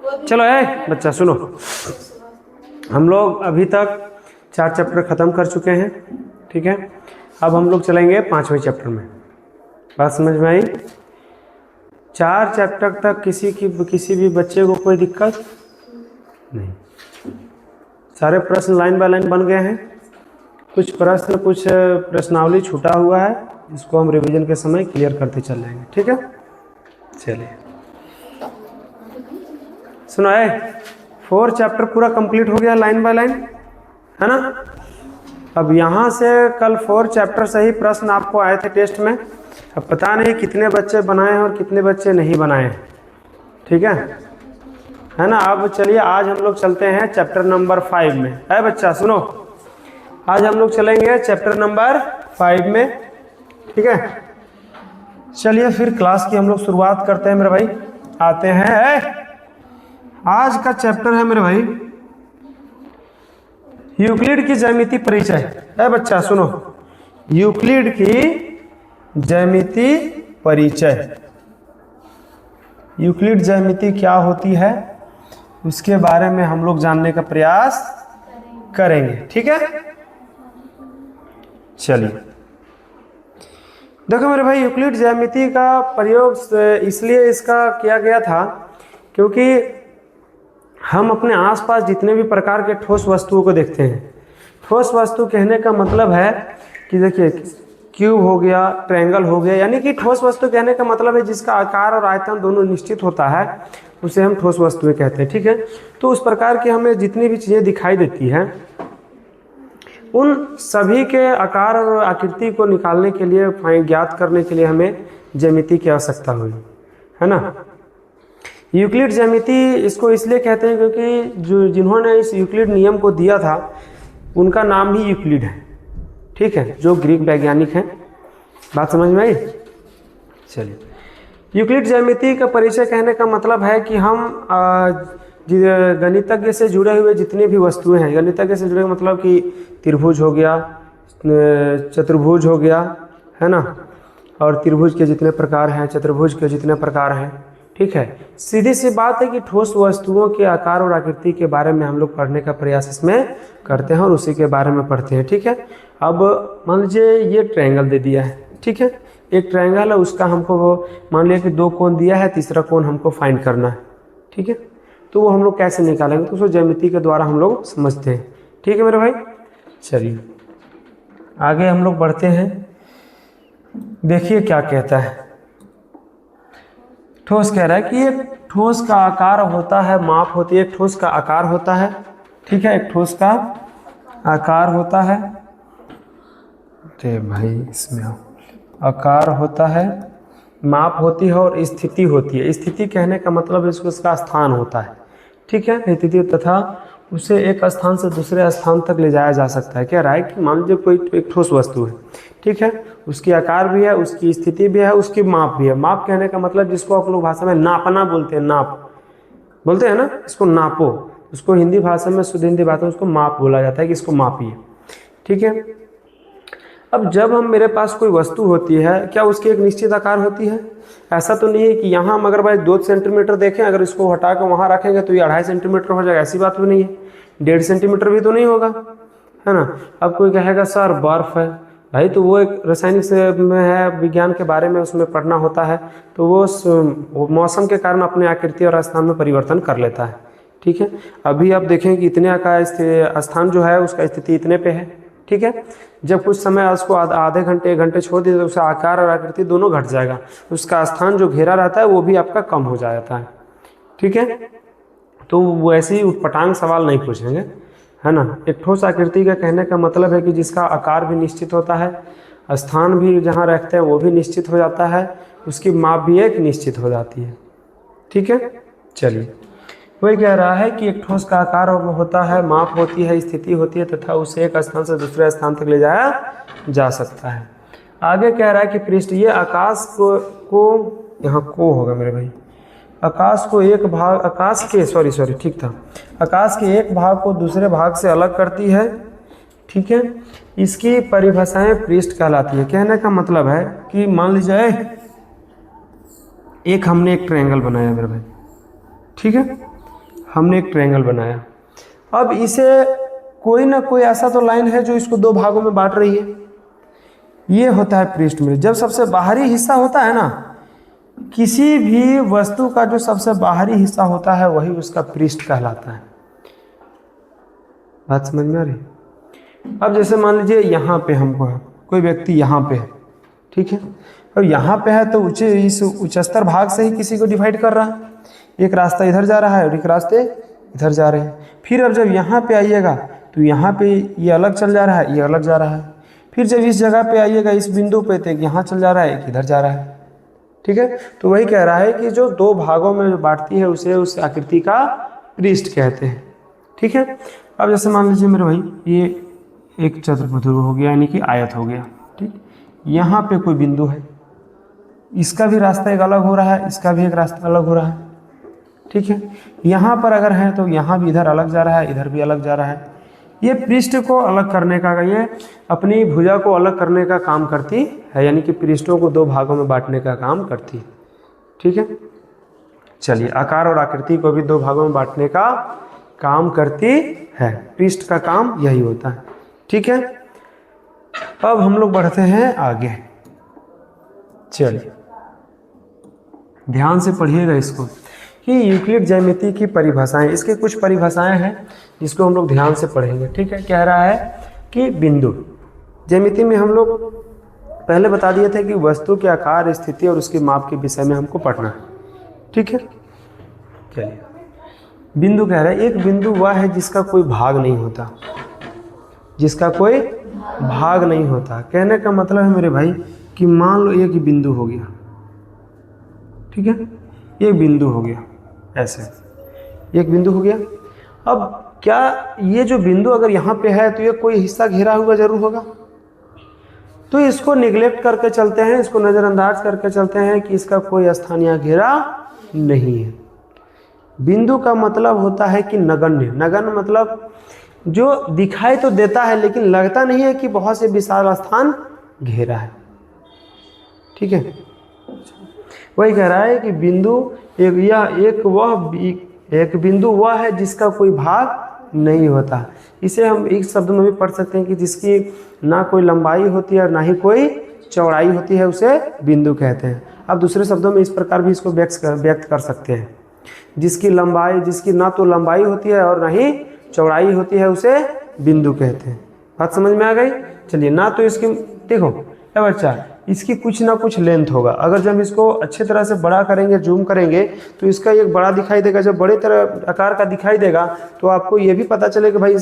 चलो बच्चा सुनो, हम लोग अभी तक 4 चैप्टर ख़त्म कर चुके हैं, ठीक है। अब हम लोग चलेंगे 5वें चैप्टर में। बात समझ में आई? 4 चैप्टर तक किसी भी बच्चे को कोई दिक्कत नहीं। सारे प्रश्न लाइन बाय लाइन बन गए हैं। कुछ प्रश्नावली छूटा हुआ है, इसको हम रिवीजन के समय क्लियर करते चल जाएंगे, ठीक है। चलिए सुनो 4 चैप्टर पूरा कंप्लीट हो गया लाइन बाय लाइन, है ना। अब यहाँ से कल 4 चैप्टर से ही प्रश्न आपको आए थे टेस्ट में। अब पता नहीं कितने बच्चे बनाए हैं और कितने बच्चे नहीं बनाए हैं, ठीक है ना। अब चलिए आज हम लोग चलते हैं चैप्टर नंबर 5 में। है बच्चा सुनो, आज हम लोग चलेंगे चैप्टर नंबर 5 में, ठीक है। चलिए फिर क्लास की हम लोग शुरुआत करते हैं मेरे भाई। आते हैं, आज का चैप्टर है मेरे भाई यूक्लिड की ज्यामिति परिचय। है बच्चा सुनो, यूक्लिड की ज्यामिति परिचय। यूक्लिड ज्यामिति क्या होती है उसके बारे में हम लोग जानने का प्रयास करेंगे, ठीक है। चलिए देखो मेरे भाई, यूक्लिड ज्यामिति का प्रयोग इसलिए इसका किया गया था क्योंकि हम अपने आसपास जितने भी प्रकार के ठोस वस्तुओं को देखते हैं। ठोस वस्तु कहने का मतलब है कि देखिए क्यूब हो गया, ट्रायंगल हो गया, यानी कि ठोस वस्तु कहने का मतलब है जिसका आकार और आयतन दोनों निश्चित होता है, उसे हम ठोस वस्तुएं कहते हैं, ठीक है। तो उस प्रकार की हमें जितनी भी चीज़ें दिखाई देती हैं उन सभी के आकार और आकृति को निकालने के लिए, ज्ञात करने के लिए हमें ज्यामिति की आवश्यकता हुई, है ना। यूक्लिड ज्यामिति इसको इसलिए कहते हैं क्योंकि जिन्होंने इस यूक्लिड नियम को दिया था उनका नाम ही यूक्लिड है, ठीक है, जो ग्रीक वैज्ञानिक हैं। बात समझ में आई? चलिए, यूक्लिड ज्यामिति का परिचय कहने का मतलब है कि हम गणितज्ञ से जुड़े हुए जितने भी वस्तुएं हैं, गणितज्ञ से जुड़े मतलब कि त्रिभुज हो गया, चतुर्भुज हो गया, है ना, और त्रिभुज के जितने प्रकार हैं, चतुर्भुज के जितने प्रकार हैं, ठीक है। सीधी सी बात है कि ठोस वस्तुओं के आकार और आकृति के बारे में हम लोग पढ़ने का प्रयास इसमें करते हैं और उसी के बारे में पढ़ते हैं, ठीक है। अब मान लीजिए ये ट्रायंगल दे दिया है, ठीक है, एक ट्रायंगल है, उसका हमको मान लिया कि 2 कोण दिया है, तीसरा कोण हमको फाइंड करना है, ठीक है। तो वो हम लोग कैसे निकालेंगे, तो उसको ज्यामिति के द्वारा हम लोग समझते हैं, ठीक है मेरे भाई। चलिए आगे हम लोग बढ़ते हैं, देखिए क्या कहता है। ठोस कह रहा है कि एक ठोस का आकार होता है, माप होती है, एक ठोस का आकार होता है, ठीक है, एक ठोस का आकार होता है, अरे भाई इसमें आकार होता है, माप होती है और स्थिति होती है। स्थिति कहने का मतलब इसका स्थान होता है, ठीक है, स्थिति, तथा उसे एक स्थान से दूसरे स्थान तक ले जाया जा सकता है। क्या रहा है कि मान लीजिए कोई एक ठोस वस्तु है, ठीक है, उसकी आकार भी है, उसकी स्थिति भी है, उसकी माप भी है। माप कहने का मतलब जिसको आप लोग भाषा में नापना बोलते हैं, नाप बोलते हैं ना, इसको नापो, उसको हिंदी भाषा में, शुद्ध हिंदी भाषा में उसको माप बोला जाता है कि इसको मापिए, ठीक है। अब जब हम मेरे पास कोई वस्तु होती है, क्या उसकी एक निश्चित आकार होती है? ऐसा तो नहीं है कि यहाँ हम अगर भाई 2 सेंटीमीटर देखें, अगर इसको हटा कर वहाँ रखेंगे तो ये 2.5 सेंटीमीटर हो जाएगा, ऐसी बात भी नहीं है। 1.5 सेंटीमीटर भी तो नहीं होगा, है ना। अब कोई कहेगा सर बर्फ है, भाई तो वो एक रासायनिक से में है, विज्ञान के बारे में उसमें पढ़ना होता है, तो वो मौसम के कारण अपने आकृति और स्थान में परिवर्तन कर लेता है, ठीक है। अभी आप देखें कि इतने का स्थान जो है उसका स्थिति इतने पे है, ठीक है। जब कुछ समय उसको आधे घंटे 1 घंटे छोड़ दिए तो उसका आकार और आकृति दोनों घट जाएगा, उसका स्थान जो घेरा रहता है वो भी आपका कम हो जाता है, ठीक है। तो वैसे ही उटपटांग सवाल नहीं पूछेंगे, है ना। एक ठोस आकृति का कहने का मतलब है कि जिसका आकार भी निश्चित होता है, स्थान भी जहाँ रखते हैं वो भी निश्चित हो जाता है, उसकी माप भी एक निश्चित हो जाती है, ठीक है। चलिए वही कह रहा है कि एक ठोस का आकार होता है, माप होती है, स्थिति होती है, तथा उसे एक स्थान से दूसरे स्थान तक ले जाया जा सकता है। आगे कह रहा है कि पृष्ठ, ये आकाश को यहाँ को होगा मेरे भाई, आकाश को एक भाग, आकाश के ठीक था, आकाश के एक भाग को दूसरे भाग से अलग करती है, ठीक है। इसकी परिभाषाएं पृष्ठ कहलाती है। कहने का मतलब है कि मान लीजिए एक हमने एक ट्रायंगल बनाया मेरे भाई, ठीक है, हमने एक ट्रायंगल बनाया। अब इसे कोई ना कोई ऐसा तो लाइन है जो इसको दो भागों में बांट रही है। ये होता है पृष्ठ में। जब सबसे बाहरी हिस्सा होता है ना, किसी भी वस्तु का जो सबसे बाहरी हिस्सा होता है वही उसका पृष्ठ कहलाता है। बात समझ में आ रही? अब जैसे मान लीजिए यहाँ पे हमको है, कोई व्यक्ति यहाँ पे है, ठीक है, और यहाँ पे है तो इस उच्चतर भाग से ही किसी को डिवाइड कर रहा है। एक रास्ता इधर जा रहा है और एक रास्ते इधर जा रहे हैं। फिर अब जब यहाँ पे आइएगा तो यहाँ पे ये अलग चल जा रहा है, ये अलग जा रहा है। फिर जब इस जगह पे आइएगा इस बिंदु पे तो एक यहाँ चल जा रहा है, एक इधर जा रहा है, ठीक है। तो वही कह रहा है कि जो दो भागों में जो बांटती है उसे उस आकृति का पृष्ठ कहते हैं, ठीक है। अब जैसे मान लीजिए मेरे भाई ये एक चतुर्भुज हो गया, यानी कि आयत हो गया, ठीक। यहाँ पे कोई बिंदु है, इसका भी रास्ता एक अलग हो रहा है, इसका भी एक रास्ता अलग हो रहा है, ठीक है। यहाँ पर अगर है तो यहाँ भी इधर अलग जा रहा है, इधर भी अलग जा रहा है। ये पृष्ठ को अलग करने का, ये अपनी भुजा को अलग करने का काम करती है, यानी कि पृष्ठों को दो भागों में बांटने का काम करती है, ठीक है। चलिए, आकार और आकृति को भी दो भागों में बांटने का काम करती है, पृष्ठ का काम यही होता है, ठीक है। अब हम लोग बढ़ते हैं आगे। चलिए ध्यान से पढ़िएगा इसको कि यूक्लिड ज्यामिति की परिभाषाएं, इसके कुछ परिभाषाएं हैं जिसको हम लोग ध्यान से पढ़ेंगे, ठीक है। कह रहा है कि बिंदु ज्यामिति में हम लोग पहले बता दिए थे कि वस्तु के आकार, स्थिति और उसके माप के विषय में हमको पढ़ना है, ठीक है। चलिए, बिंदु कह रहा है एक बिंदु वह है जिसका कोई भाग नहीं होता, जिसका कोई भाग नहीं होता। कहने का मतलब है मेरे भाई कि मान लो एक बिंदु हो गया, ठीक है, एक बिंदु हो गया, ऐसे एक बिंदु हो गया। अब क्या ये जो बिंदु अगर यहाँ पे है तो ये कोई हिस्सा घेरा हुआ जरूर होगा, तो इसको निगलेक्ट करके चलते हैं, इसको नज़रअंदाज करके चलते हैं कि इसका कोई स्थान यहाँ घेरा नहीं है। बिंदु का मतलब होता है कि नगण्य। नगण्य मतलब जो दिखाई तो देता है लेकिन लगता नहीं है कि बहुत से विशाल स्थान घेरा है, ठीक है। वही कह रहा है कि बिंदु एक बिंदु वह है जिसका कोई भाग नहीं होता। इसे हम एक शब्द में भी पढ़ सकते हैं कि जिसकी ना कोई लंबाई होती है और ना ही कोई चौड़ाई होती है, उसे बिंदु कहते हैं। अब दूसरे शब्दों में इस प्रकार भी इसको व्यक्त कर सकते हैं, जिसकी ना तो लंबाई होती है और ना ही चौड़ाई होती है, उसे बिंदु कहते हैं। बात समझ में आ गई? चलिए, ना तो इसकी, देखो ए बच्चा, इसकी कुछ ना कुछ लेंथ होगा। अगर जब इसको अच्छे तरह से बड़ा करेंगे, जूम करेंगे, तो इसका एक बड़ा दिखाई देगा। जब बड़े तरह आकार का दिखाई देगा तो आपको ये भी पता चलेगा भाई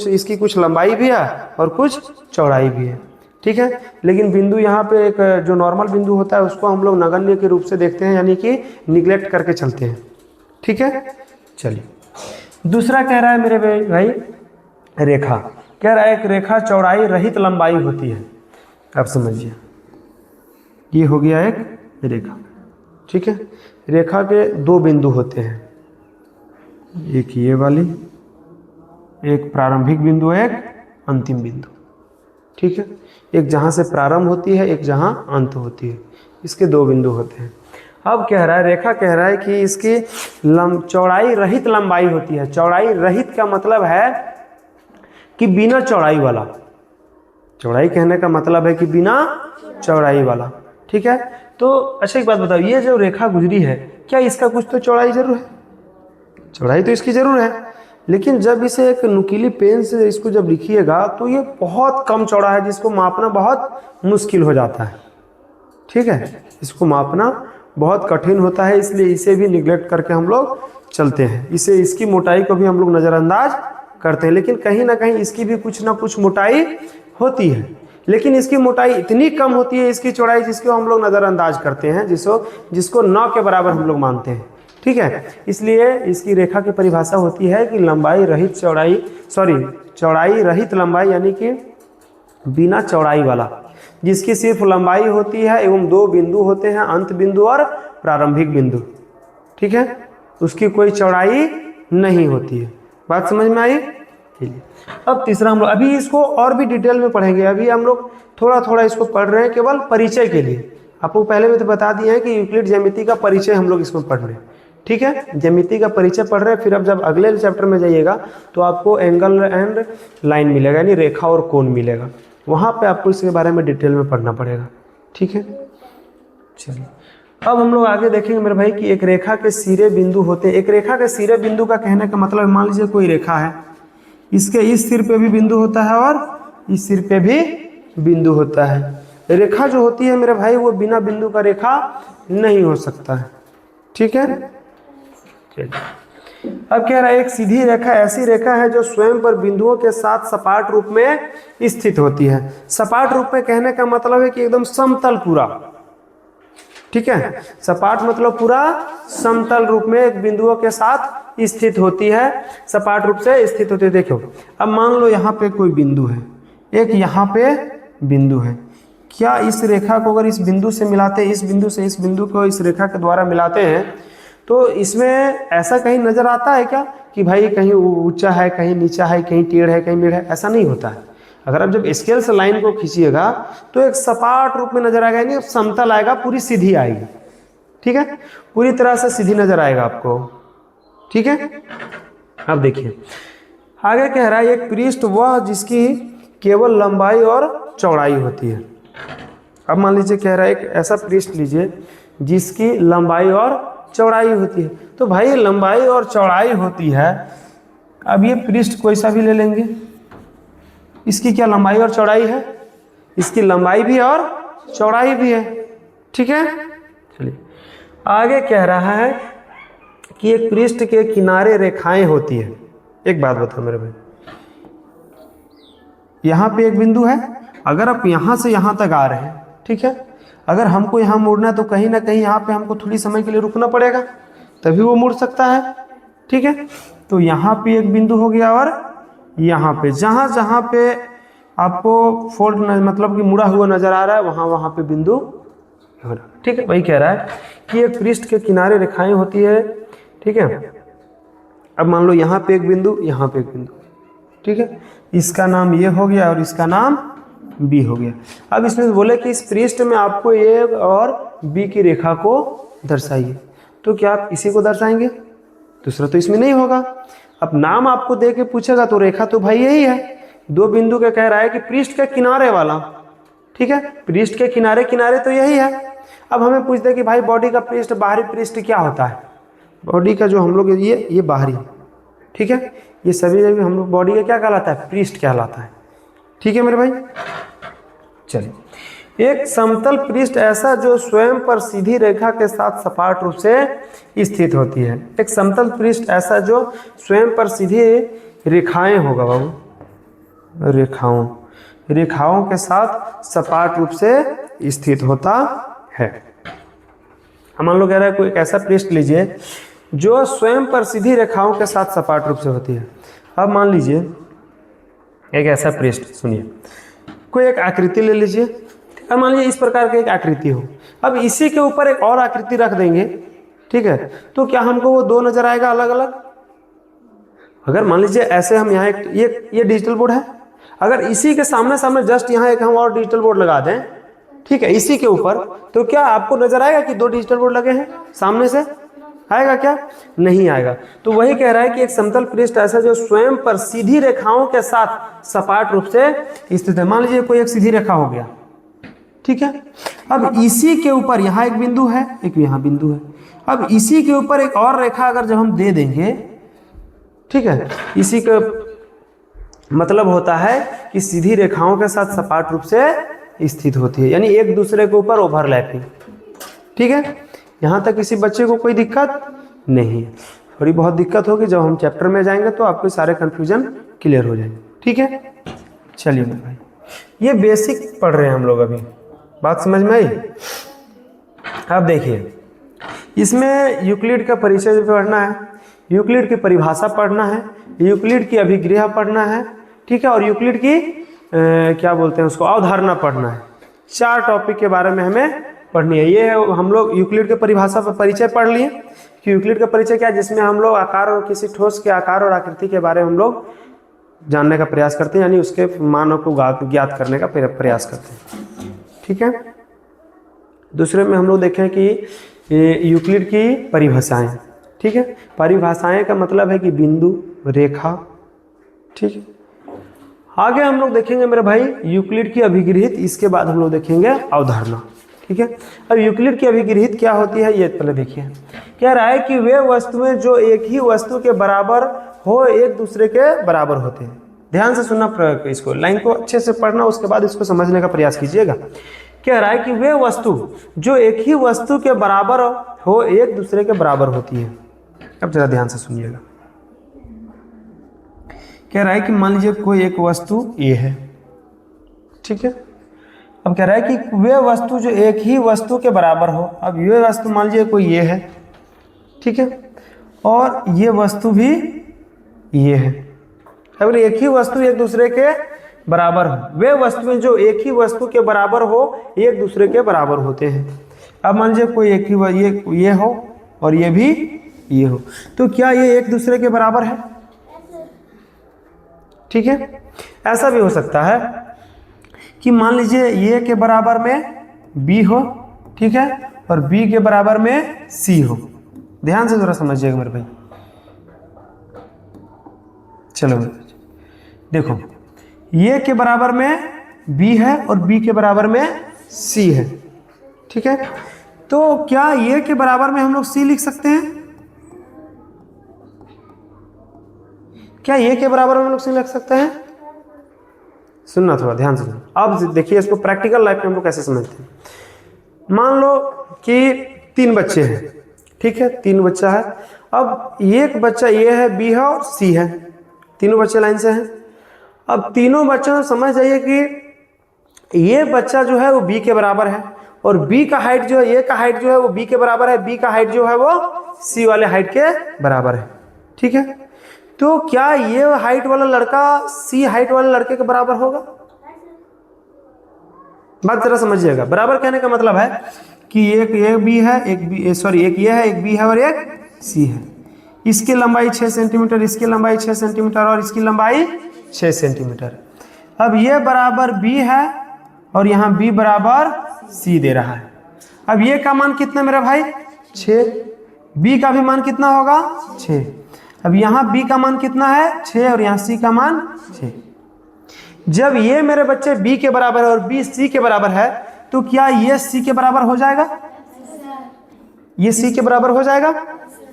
इसकी कुछ लंबाई भी है और कुछ चौड़ाई भी है, ठीक है। लेकिन बिंदु यहाँ पे एक जो नॉर्मल बिंदु होता है उसको हम लोग नगण्य के रूप से देखते हैं, यानी कि निगलेक्ट करके चलते हैं, ठीक है। चलिए, दूसरा कह रहा है मेरे भाई रेखा। कह रहा है एक रेखा चौड़ाई रहित लंबाई होती है। आप समझिए, ये हो गया एक रेखा, ठीक है। रेखा के दो बिंदु होते हैं, एक ये वाली, एक प्रारंभिक बिंदु, एक अंतिम बिंदु, ठीक है। एक जहाँ से प्रारंभ होती है, एक जहाँ अंत होती है, इसके दो बिंदु होते हैं। अब कह रहा है, रेखा कह रहा है कि इसकी चौड़ाई रहित लंबाई होती है। चौड़ाई रहित का मतलब है कि बिना चौड़ाई वाला। चौड़ाई कहने का मतलब है कि बिना चौड़ाई वाला, ठीक है। तो अच्छा एक बात बताओ, ये जो रेखा गुजरी है, क्या इसका कुछ तो चौड़ाई जरूर है? चौड़ाई तो इसकी जरूर है, लेकिन जब इसे एक नुकीली पेन से इसको जब लिखिएगा तो ये बहुत कम चौड़ा है, जिसको मापना बहुत मुश्किल हो जाता है, ठीक है। इसको मापना बहुत कठिन होता है, इसलिए इसे भी निगलेक्ट करके हम लोग चलते हैं। इसकी मोटाई को भी हम लोग नज़रअंदाज करते हैं, लेकिन कहीं ना कहीं इसकी भी कुछ ना कुछ मोटाई होती है, लेकिन इसकी मोटाई इतनी कम होती है, इसकी चौड़ाई, जिसको हम लोग नज़रअंदाज करते हैं, जिसको 9 के बराबर हम लोग मानते हैं, ठीक है। इसलिए इसकी रेखा की परिभाषा होती है कि चौड़ाई रहित लंबाई, यानी कि बिना चौड़ाई वाला, जिसकी सिर्फ लंबाई होती है एवं दो बिंदु होते हैं, अंत बिंदु और प्रारंभिक बिंदु, ठीक है। उसकी कोई चौड़ाई नहीं होती है। बात समझ में आई? चलिए, अब तीसरा हम लोग अभी इसको और भी डिटेल में पढ़ेंगे। अभी हम लोग थोड़ा थोड़ा इसको पढ़ रहे हैं केवल परिचय के लिए। आपको पहले में तो बता दिए हैं कि यूक्लिड ज्यामिति का परिचय हम लोग इसमें पढ़ रहे हैं, ठीक है, ज्यामिति का परिचय पढ़ रहे हैं, फिर अब जब अगले चैप्टर में जाइएगा तो आपको एंगल एंड लाइन मिलेगा, यानी रेखा और कोण मिलेगा, वहाँ पे आपको इसके बारे में डिटेल में पढ़ना पड़ेगा। ठीक है, चलिए अब हम लोग आगे देखेंगे मेरे भाई कि एक रेखा के सिरे बिंदु होते हैं। एक रेखा के सिरे बिंदु का कहने का मतलब, मान लीजिए कोई रेखा है, इसके इस सिर पे भी बिंदु होता है और इस सिर पे भी बिंदु होता है। रेखा जो होती है मेरे भाई वो बिना बिंदु का रेखा नहीं हो सकता है। ठीक है, चलिए अब कह रहा है एक सीधी रेखा ऐसी रेखा है जो स्वयं पर बिंदुओं के साथ सपाट रूप में स्थित होती है। सपाट रूप में कहने का मतलब है कि एकदम समतल पूरा। ठीक है, सपाट मतलब पूरा समतल रूप में एक बिंदुओं के साथ स्थित होती है, सपाट रूप से स्थित होती है। देखो अब मान लो यहाँ पे कोई बिंदु है, एक यहाँ पे बिंदु है, क्या इस रेखा को अगर इस बिंदु से मिलाते हैं, इस बिंदु से इस बिंदु को इस रेखा के द्वारा मिलाते हैं, तो इसमें ऐसा कहीं नजर आता है क्या कि भाई कहीं ऊंचा है, कहीं नीचा है, कहीं टेढ़ है, कहीं मेढ़ है? ऐसा नहीं होता है। अगर आप जब स्केल से लाइन को खींचिएगा तो एक सपाट रूप में नजर आएगा, यानी समतल आएगा, पूरी सीधी आएगी। ठीक है, पूरी तरह से सीधी नजर आएगा आपको। ठीक है, अब देखिए आगे कह रहा है एक पृष्ठ वह जिसकी केवल लंबाई और चौड़ाई होती है। अब मान लीजिए कह रहा है एक ऐसा पृष्ठ लीजिए जिसकी लंबाई और चौड़ाई होती है। तो भाई लंबाई और चौड़ाई होती है, अब ये पृष्ठ कोई सा भी ले लेंगे, इसकी क्या लंबाई और चौड़ाई है, इसकी लंबाई भी और चौड़ाई भी है। ठीक है, चलिए आगे कह रहा है कि एक पृष्ठ के किनारे रेखाएं होती है। एक बात बताओ मेरे भाई, यहाँ पे एक बिंदु है, अगर आप यहाँ से यहाँ तक आ रहे हैं, ठीक है, अगर हमको यहाँ मुड़ना है तो कहीं ना कहीं यहाँ पे हमको थोड़ी समय के लिए रुकना पड़ेगा, तभी वो मुड़ सकता है। ठीक है, तो यहाँ पे एक बिंदु हो गया और यहाँ पे जहाँ जहाँ पे आपको फोल्ड मतलब कि मुड़ा हुआ नजर आ रहा है वहाँ वहाँ पे बिंदु हो रहा है। ठीक है, वही कह रहा है कि एक पृष्ठ के किनारे रेखाएं होती है। ठीक है, अब मान लो यहाँ पे एक बिंदु, यहाँ पे एक बिंदु, ठीक है, इसका नाम ये हो गया और इसका नाम बी हो गया। अब इसमें बोले कि इस पृष्ठ में आपको ए और बी की रेखा को दर्शाइए, तो क्या आप इसी को दर्शाएंगे? दूसरा तो इसमें नहीं होगा। अब नाम आपको दे के पूछेगा तो रेखा तो भाई यही है, दो बिंदु का कह रहा है कि पृष्ठ के किनारे वाला। ठीक है, पृष्ठ के किनारे किनारे तो यही है। अब हमें पूछते हैं कि भाई बॉडी का पृष्ठ, बाहरी पृष्ठ क्या होता है? बॉडी का जो हम लोग ये बाहरी, ठीक है, ये सभी जगह हम लोग बॉडी का क्या कहलाता है? पृष्ठ कहलाता है। ठीक है मेरे भाई, चलिए एक समतल पृष्ठ ऐसा जो स्वयं पर सीधी रेखा के साथ सपाट रूप से स्थित होती है। एक समतल पृष्ठ ऐसा जो स्वयं पर सीधी रेखाएं होगा बाबू, रेखाओं के साथ सपाट रूप से स्थित होता है। हम मान लो कह रहे हैं कोई एक ऐसा पृष्ठ लीजिए जो स्वयं पर सीधी रेखाओं के साथ सपाट रूप से होती है। अब मान लीजिए एक ऐसा पृष्ठ, सुनिए, कोई एक आकृति ले लीजिए। अब मान लीजिए इस प्रकार की एक आकृति हो, अब इसी के ऊपर एक और आकृति रख देंगे, ठीक है, तो क्या हमको वो दो नजर आएगा अलग अलग? अगर मान लीजिए ऐसे हम यहाँ एक ये डिजिटल बोर्ड है, अगर इसी के सामने सामने जस्ट यहाँ एक हम और डिजिटल बोर्ड लगा दें, ठीक है, इसी के ऊपर, तो क्या आपको नजर आएगा कि दो डिजिटल बोर्ड लगे हैं? सामने से आएगा क्या? नहीं आएगा। तो वही कह रहा है कि एक समतल पृष्ठ ऐसा जो स्वयं पर सीधी रेखाओं के साथ सपाट रूप से स्थित है। मान लीजिए कोई एक सीधी रेखा हो गया, ठीक है, अब इसी के ऊपर यहाँ एक बिंदु है, एक यहाँ बिंदु है, अब इसी के ऊपर एक और रेखा अगर जब हम दे देंगे, ठीक है, इसी का मतलब होता है कि सीधी रेखाओं के साथ सपाट रूप से स्थित होती है, यानी एक दूसरे के ऊपर ओवरलैपिंग। ठीक है, यहाँ तक किसी बच्चे को कोई दिक्कत नहीं है। थोड़ी बहुत दिक्कत होगी जब हम चैप्टर में जाएंगे तो आपको सारे कंफ्यूजन क्लियर हो जाएंगे। ठीक है, चलिए मेरे भाई, ये बेसिक पढ़ रहे हैं हम लोग, अभी बात समझ में आई? अब देखिए, इसमें यूक्लिड का परिचय पढ़ना है, यूक्लिड की परिभाषा पढ़ना है, यूक्लिड की अभिग्रह पढ़ना है, ठीक है, और यूक्लिड की क्या बोलते हैं उसको, अवधारणा पढ़ना है। 4 टॉपिक के बारे में हमें पढ़नी है। ये हम लोग यूक्लिड के परिभाषा पर परिचय पढ़ लिए कि यूक्लिड का परिचय क्या है, जिसमें हम लोग आकार और किसी ठोस के आकार और आकृति के बारे में हम लोग जानने का प्रयास करते हैं, यानी उसके मानों को ज्ञात करने का प्रयास करते हैं। ठीक है, दूसरे में हम लोग देखें कि यूक्लिड की परिभाषाएं, ठीक है। परिभाषाएं का मतलब है कि बिंदु, रेखा, ठीक है। आगे हम लोग देखेंगे मेरे भाई यूक्लिड की अभिगृहित, इसके बाद हम लोग देखेंगे अवधारणा, ठीक है। अब यूक्लिड की अभिगृहित क्या होती है ये पहले देखिए। कह रहा है कि वे वस्तुएं जो एक ही वस्तु के बराबर हो एक दूसरे के बराबर होते हैं। ध्यान से सुनना प्रयोग, इसको लाइन को अच्छे से पढ़ना, उसके बाद इसको समझने का प्रयास कीजिएगा। कह रहा है कि वे वस्तु जो एक ही वस्तु के बराबर हो एक दूसरे के बराबर होती है। अब जरा ध्यान से सुनिएगा। कह रहा है कि मान लीजिए कोई एक वस्तु ए है, ठीक है। अब कह रहा है कि वे वस्तु जो एक ही वस्तु के बराबर हो, अब ये वस्तु मान लीजिए कोई ये है, ठीक है, और ये वस्तु भी ये है। अगर एक ही वस्तु एक दूसरे के बराबर हो, वे वस्तुएं जो एक ही वस्तु के बराबर हो एक दूसरे के बराबर होते हैं। अब मान लीजिए कोई एक ही ये हो और ये भी ये हो, तो क्या ये एक दूसरे के बराबर है? ठीक है। ऐसा भी हो सकता है कि मान लीजिए ये के बराबर में बी हो, ठीक है, और बी के बराबर में सी हो। ध्यान से जरा समझिएगा मेरे भाई। चलो देखो, ये के बराबर में बी है और बी के बराबर में सी है, ठीक है। तो क्या ये के बराबर में हम लोग सी लिख सकते हैं? क्या ये के बराबर में हम लोग सी लिख सकते हैं? सुनना थोड़ा ध्यान से। अब देखिए इसको प्रैक्टिकल लाइफ में हम लोग कैसे समझते हैं। मान लो कि 3 बच्चे हैं, ठीक है, 3 बच्चा है। अब एक बच्चा ये है, बी है और सी है, तीनों बच्चे लाइन से हैं। अब तीनों बच्चों समझ जाइए कि ये बच्चा जो है वो बी के बराबर है और बी का हाइट जो है, ये का हाइट जो है वो बी के बराबर है, बी का हाइट जो है वो सी वाले हाइट के बराबर है, ठीक है। तो क्या ये हाइट वाला लड़का सी हाइट वाले लड़के के बराबर होगा? बात जरा समझिएगा। बराबर कहने का मतलब है कि एक ये बी है, एक बी, सॉरी एक ये है, एक बी है और एक सी है। इसकी लंबाई 6 सेंटीमीटर, इसकी लंबाई 6 सेंटीमीटर और इसकी लंबाई 6 सेंटीमीटर। अब ये बराबर बी है और यहाँ बी बराबर सी दे रहा है। अब ये का मान कितना मेरा भाई? 6। बी का भी मान कितना होगा? 6। अब यहाँ बी का मान कितना है? 6 और यहाँ सी का मान 6। जब ये मेरे बच्चे बी के बराबर है और बी सी के बराबर है, तो क्या ये सी के बराबर हो जाएगा? ये सी के बराबर हो जाएगा।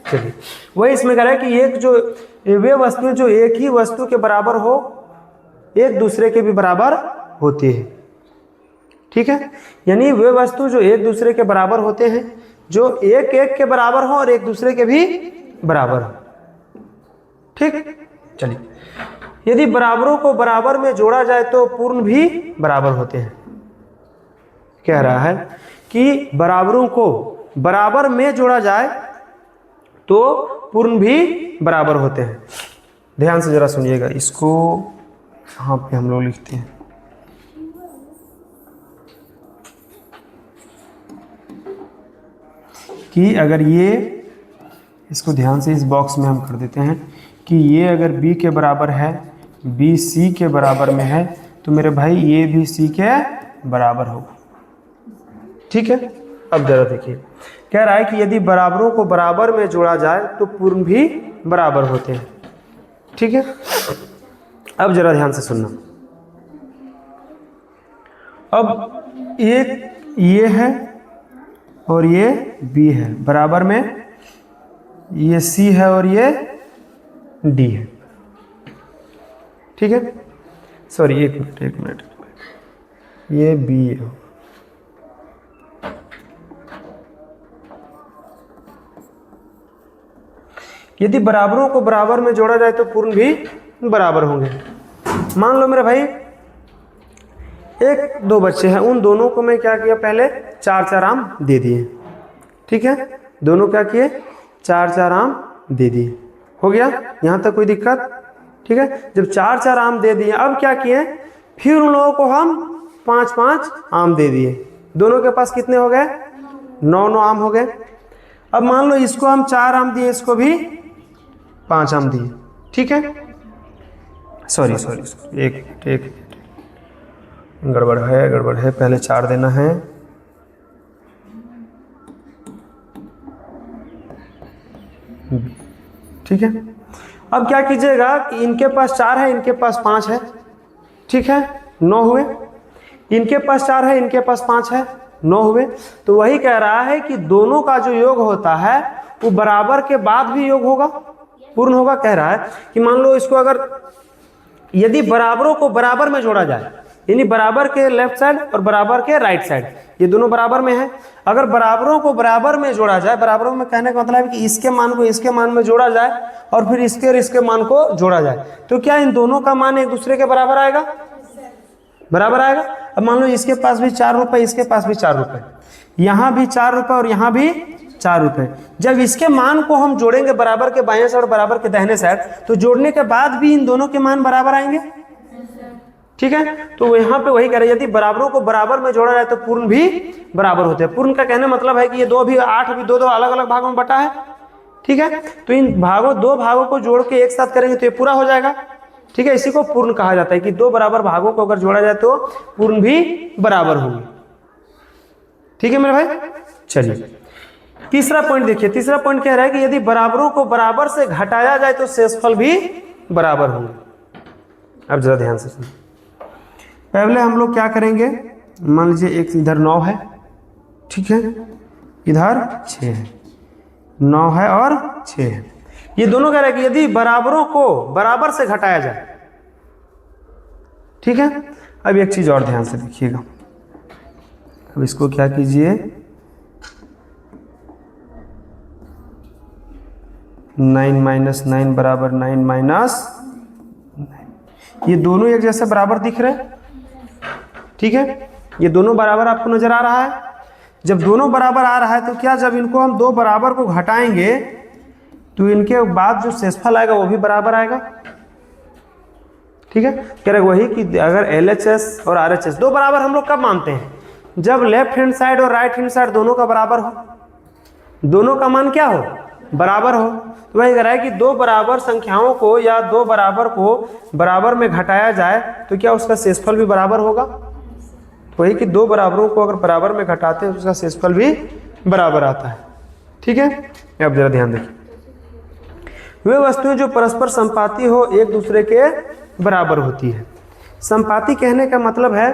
चलिए, वही इसमें कह रहा है कि एक जो वे वस्तुएं जो एक ही वस्तु के बराबर हो एक दूसरे के भी बराबर होती है, ठीक है। यानी वे वस्तु जो एक दूसरे के बराबर होते हैं, जो एक एक के बराबर हो और एक दूसरे के भी बराबर हो, ठीक। चलिए, यदि बराबरों को बराबर में जोड़ा जाए तो पूर्ण भी बराबर होते हैं। कह रहा है कि बराबरों को बराबर में जोड़ा जाए तो पूर्ण भी बराबर होते हैं। ध्यान से जरा सुनिएगा, इसको यहाँ पे हम लोग लिखते हैं कि अगर ये, इसको ध्यान से इस बॉक्स में हम कर देते हैं कि ये अगर b के बराबर है, b c के बराबर में है, तो मेरे भाई ये भी c के बराबर होगा, ठीक है। अब जरा देखिए, कह रहा है कि यदि बराबरों को बराबर में जोड़ा जाए तो पूर्ण भी बराबर होते हैं, ठीक है। अब जरा ध्यान से सुनना। अब एक ये है और ये b है, बराबर में ये c है और ये d है, ठीक है। सॉरी एक मिनट, ये b है। यदि बराबरों को बराबर में जोड़ा जाए तो पूर्ण भी बराबर होंगे। मान लो मेरे भाई 1-2 बच्चे हैं, उन दोनों को मैं क्या किया, पहले 4-4 आम दे दिए, ठीक है। दोनों क्या किए? 4-4 आम दे दिए। हो गया यहाँ तक कोई दिक्कत? ठीक है। जब 4-4 आम दे दिए, अब क्या किए, फिर उन लोगों को हम 5-5 आम दे दिए। दोनों के पास कितने हो गए? 9-9 आम हो गए। अब मान लो इसको हम 4 आम दिए, इसको भी 5 आम दिए, ठीक है। सॉरी एक गड़बड़ है, पहले 4 देना है, ठीक है। अब क्या कीजिएगा कि इनके पास 4 है, इनके पास 5 है, ठीक है, 9 हुए। इनके पास 4 है, इनके पास 5 है, 9 हुए। तो वही कह रहा है कि दोनों का जो योग होता है वो बराबर के बाद भी योग होगा, पूर्ण होगा। कह रहा है कि मान लो इसको अगर यदि बराबरों को बराबर में जोड़ा जाए, यानी बराबर के लेफ्ट साइड और बराबर के राइट साइड, ये दोनों बराबर में है, अगर बराबरों को बराबर में जोड़ा जाए, बराबरों में कहने का मतलब है कि इसके मान को इसके मान में जोड़ा जाए और फिर इसके और इसके मान को जोड़ा जाए, तो क्या इन दोनों का मान एक दूसरे के बराबर आएगा? बराबर आएगा। अब मान लो इसके पास भी 4 रुपए, इसके पास भी 4 रुपए, यहाँ भी 4 रुपए और यहाँ भी 4 रुपए। जब इसके मान को हम जोड़ेंगे बराबर के बाएं साइड और बराबर के दाहिने साइड, तो जोड़ने के बाद भी इन दोनों के मान बराबर आएंगे, ठीक है। तो यहाँ पे वही कह रहे हैं, यदि बराबरों को बराबर में जोड़ा जाए तो पूर्ण भी बराबर होते हैं। पूर्ण का कहने मतलब है कि ये 2 भी 8 भी 2 अलग अलग भागों में बटा है, ठीक है। तो इन दो भागों को जोड़ के एक साथ करेंगे तो ये पूरा हो जाएगा, ठीक है। इसी को पूर्ण कहा जाता है कि 2 बराबर भागों को अगर जोड़ा जाए तो पूर्ण भी बराबर होंगे, ठीक है मेरे भाई। चलिए तीसरा पॉइंट देखिए। तीसरा पॉइंट कह रहा है कि यदि बराबरों को बराबर से घटाया जाए तो शेषफल भी बराबर होंगे। अब जरा ध्यान से सुनिए। पहले हम लोग क्या करेंगे, मान लीजिए एक इधर 9 है, ठीक है, इधर 6 है, 9 है और 6 है। ये दोनों कह रहे हैं कि यदि बराबरों को बराबर से घटाया जाए, ठीक है। अब एक चीज और ध्यान से देखिएगा। अब इसको क्या कीजिए, 9 - 9 बराबर 9 - 9। ये दोनों एक जैसे बराबर दिख रहे हैं, ठीक है। ये दोनों बराबर आपको नजर आ रहा है। जब दोनों बराबर आ रहा है तो क्या, जब इनको हम 2 बराबर को घटाएंगे तो इनके बाद जो शेषफल आएगा वो भी बराबर आएगा, ठीक है। कह रहे वही कि अगर LHS और RHS 2 बराबर हम लोग कब मानते हैं, जब लेफ्ट हैंड साइड और राइट हैंड साइड दोनों का बराबर हो, दोनों का मान क्या हो, बराबर हो। तो वही कह रहा है कि 2 बराबर संख्याओं को या 2 बराबर को बराबर में घटाया जाए तो क्या उसका शेषफल भी बराबर होगा। वही कि 2 बराबरों को अगर बराबर में घटाते हैं तो उसका शेषफल भी बराबर आता है, ठीक है। अब जरा ध्यान देखिए। वे वस्तुएं जो परस्पर संपाती हो एक दूसरे के बराबर होती है। संपाती कहने का मतलब है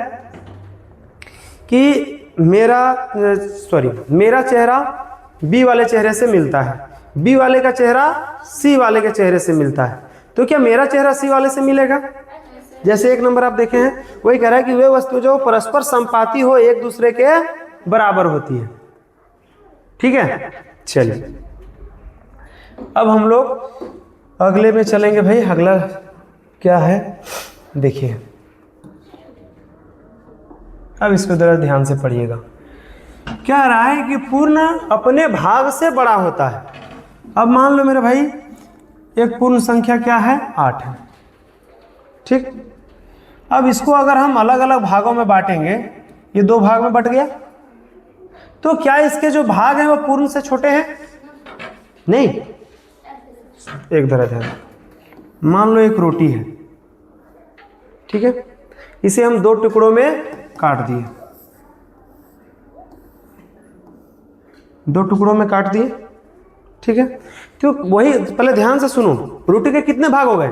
कि मेरा चेहरा बी वाले चेहरे से मिलता है, बी वाले का चेहरा सी वाले के चेहरे से मिलता है, तो क्या मेरा चेहरा सी वाले से मिलेगा। जैसे 1 नंबर आप देखे हैं, वही कह रहा है कि वे वस्तु जो परस्पर संपाती हो एक दूसरे के बराबर होती है, ठीक है। चलिए अब हम लोग अगले में चलेंगे भाई। अगला क्या है देखिए, अब इसको जरा ध्यान से पढ़िएगा। क्या रहा है कि पूर्ण अपने भाग से बड़ा होता है। अब मान लो मेरे भाई एक पूर्ण संख्या क्या है, 8 है, ठीक। अब इसको अगर हम अलग अलग भागों में बांटेंगे, ये 2 भाग में बट गया, तो क्या इसके जो भाग हैं वो पूर्ण से छोटे हैं? नहीं। एक तरह ध्यान, मान लो एक रोटी है, ठीक है, इसे हम 2 टुकड़ों में काट दिए, 2 टुकड़ों में काट दिए, ठीक है। तो वही पहले ध्यान से सुनो, रोटी के कितने भाग हो गए,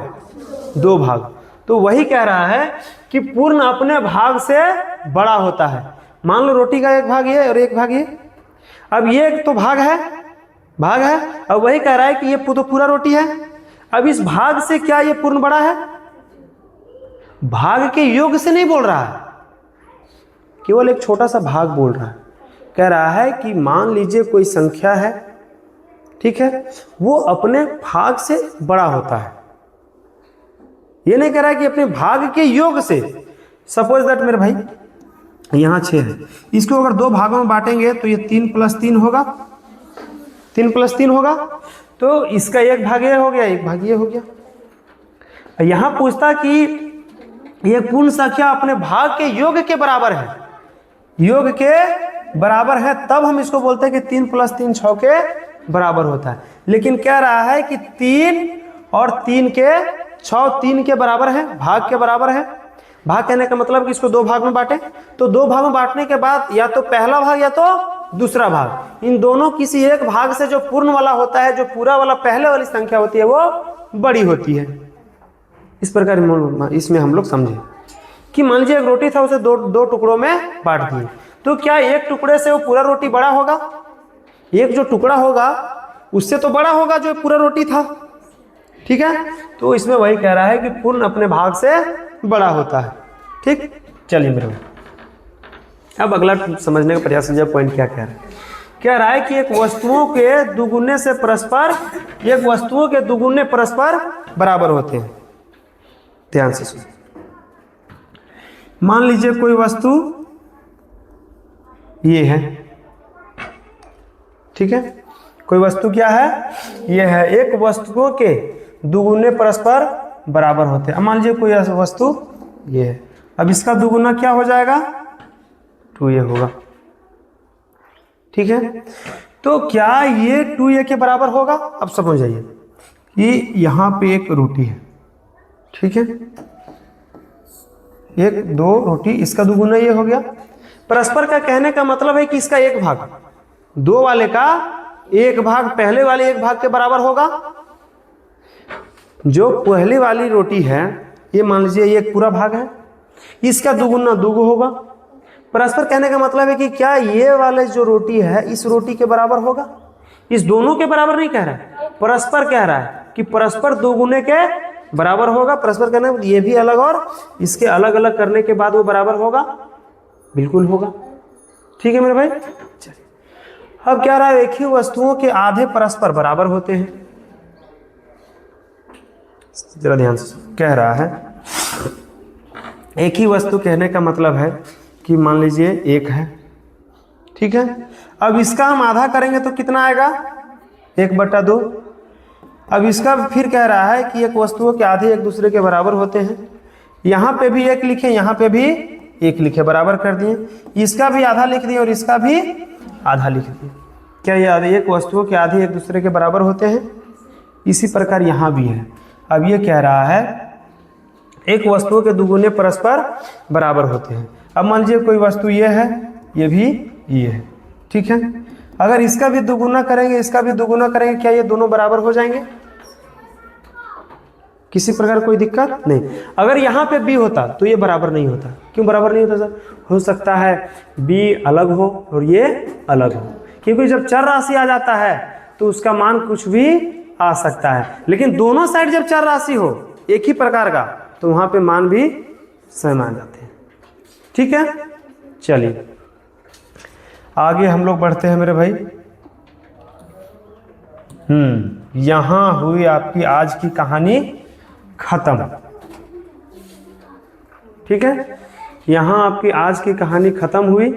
2 भाग। तो वही कह रहा है कि पूर्ण अपने भाग से बड़ा होता है। मान लो रोटी का एक भाग ये और एक भाग ये, अब ये तो भाग है, अब वही कह रहा है कि ये तो पूरा रोटी है। अब इस भाग से क्या ये पूर्ण बड़ा है? भाग के योग से नहीं बोल रहा है, केवल एक छोटा सा भाग बोल रहा है। कह रहा है कि मान लीजिए कोई संख्या है, ठीक है, वो अपने भाग से बड़ा होता है। ये नहीं कह रहा है कि अपने भाग के योग से। सपोज दैट मेरे भाई यहाँ 6 है, इसको अगर 2 भागों में बांटेंगे तो ये 3 + 3 होगा, 3 + 3 होगा, तो इसका एक भाग ये हो गया, एक भाग ये हो गया। यहाँ पूछता कि ये पूर्ण संख्या अपने भाग के योग के बराबर है, योग के बराबर है, तब हम इसको बोलते हैं कि 3 + 3 6 के बराबर होता है। लेकिन कह रहा है कि 3 और 3 के 6 3 के बराबर है, भाग के बराबर है। भाग कहने का मतलब कि इसको 2 भाग में बांटे, तो 2 भाग में बांटने के बाद या तो पहला भाग या तो दूसरा भाग, इन दोनों किसी एक भाग से जो पूर्ण वाला होता है, जो पूरा वाला पहले वाली संख्या होती है वो बड़ी होती है। इस प्रकार इसमें हम लोग समझे कि मान लीजिए एक रोटी था, उसे दो टुकड़ों में बांट दिए, तो क्या एक टुकड़े से वो पूरा रोटी बड़ा होगा? एक जो टुकड़ा होगा उससे तो बड़ा होगा जो पूरा रोटी था, ठीक है। तो इसमें वही कह रहा है कि पूर्ण अपने भाग से बड़ा होता है, ठीक। चलिए मेरे भाई, अब अगला समझने का प्रयास कीजिए पॉइंट क्या कह रहा है। कह रहा है कि एक वस्तुओं के दुगुने से परस्पर, एक वस्तुओं के दुगुने परस्पर बराबर होते हैं। ध्यान से सुनिए, मान लीजिए कोई वस्तु ये है, ठीक है, कोई वस्तु क्या है, ये है। एक वस्तुओं के दुगुने परस्पर बराबर होते हैं। अब मान लीजिए कोई वस्तु ये है, अब इसका दुगुना क्या हो जाएगा, 2a होगा, ठीक है। तो क्या ये 2a के बराबर होगा? अब समझ जाइए कि यहां पे एक रोटी है, ठीक है, एक दो रोटी, इसका दुगुना ये हो गया। परस्पर का कहने का मतलब है कि इसका एक भाग, दो वाले का एक भाग पहले वाले एक भाग के बराबर होगा। जो पहली वाली रोटी है ये मान लीजिए ये एक पूरा भाग है, इसका दुगुना दुगु होगा। परस्पर कहने का मतलब है कि क्या ये वाले जो रोटी है इस रोटी के बराबर होगा? इस दोनों के बराबर नहीं कह रहा है, परस्पर कह रहा है कि परस्पर दोगुने के बराबर होगा। परस्पर कहना ये भी अलग और इसके अलग अलग करने के बाद वो बराबर होगा, बिल्कुल होगा, ठीक है मेरे भाई। चलिए अब क्या रहा है, एक ही वस्तुओं के आधे परस्पर बराबर होते हैं। जरा ध्यान से कह रहा है, एक ही वस्तु कहने का मतलब है कि मान लीजिए एक है, ठीक है। अब इसका हम आधा करेंगे तो कितना आएगा, 1/2। अब इसका फिर कह रहा है कि एक वस्तुओं के आधे एक दूसरे के बराबर होते हैं। यहाँ पे भी एक लिखे, यहाँ पे भी एक लिखे, बराबर कर दिए। इसका भी आधा लिख दिए और इसका भी आधा लिख दिए। क्या ये एक वस्तुओं के आधे एक दूसरे के बराबर होते हैं? इसी प्रकार यहाँ भी है। अब ये कह रहा है एक वस्तुओं के दुगुने परस्पर बराबर होते हैं। अब मान लीजिए कोई वस्तु ये है, ये भी ये है, ठीक है। अगर इसका भी दुगुना करेंगे, इसका भी दुगुना करेंगे, क्या ये दोनों बराबर हो जाएंगे? किसी प्रकार कोई दिक्कत नहीं। अगर यहाँ पे b होता तो ये बराबर नहीं होता। क्यों बराबर नहीं होता सर? हो सकता है b अलग हो और ये अलग हो, क्योंकि जब चर राशि आ जाता है तो उसका मान कुछ भी आ सकता है। लेकिन दोनों साइड जब चर राशि हो एक ही प्रकार का तो वहां पे मान भी समान आ जाते हैं, ठीक है। चलिए आगे हम लोग बढ़ते हैं मेरे भाई। यहां हुई आपकी आज की कहानी खत्म, ठीक है। यहां आपकी आज की कहानी खत्म हुई।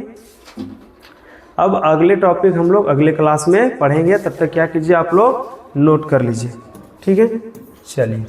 अब अगले टॉपिक हम लोग अगले क्लास में पढ़ेंगे। तब तक क्या कीजिए, आप लोग नोट कर लीजिए, ठीक है। चलिए।